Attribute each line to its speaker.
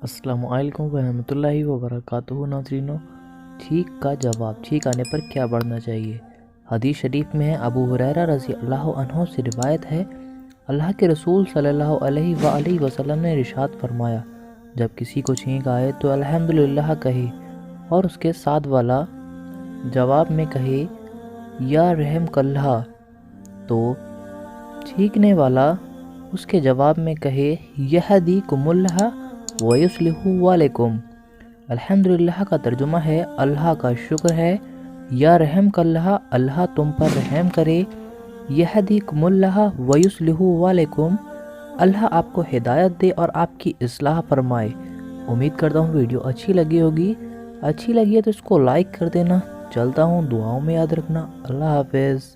Speaker 1: अस्सलामुअलैकुम वरहमतुल्लाहि वबरकातुहू। नाज़रीनों, ठीक का जवाब ठीक आने पर क्या बढ़ना चाहिए। हदीस शरीफ में है, अबू हुरैरा रज़ी अल्लाह अन्हु से रिवायत है, अल्लाह के रसूल सल्लल्लाहु अलैहि वसल्लम ने इरशाद फरमाया, जब किसी को छींक आए तो अल्हम्दुलिल्लाह कहे और उसके साथ वाला जवाब में कहे या रहम कल्ला, तो छींकने वाला उसके जवाब में कहे यहदीकुमुल्लाह व युस्लिहु वालेकुम। अल्हम्दुलिल्लाह का तर्जुमा है, अल्लाह का शुक्र है, या रहम कल्लाह, अल्लाह तुम पर रहम करे, यहदीकुमुल्लाह व युस्लिहु वालेकुम, अल्लाह आपको हिदायत दे और आपकी इस्लाह फरमाए। उम्मीद करता हूँ वीडियो अच्छी लगी होगी। अच्छी लगी है तो इसको लाइक कर देना। चलता हूँ, दुआओं में याद रखना। अल्लाह हाफिज़।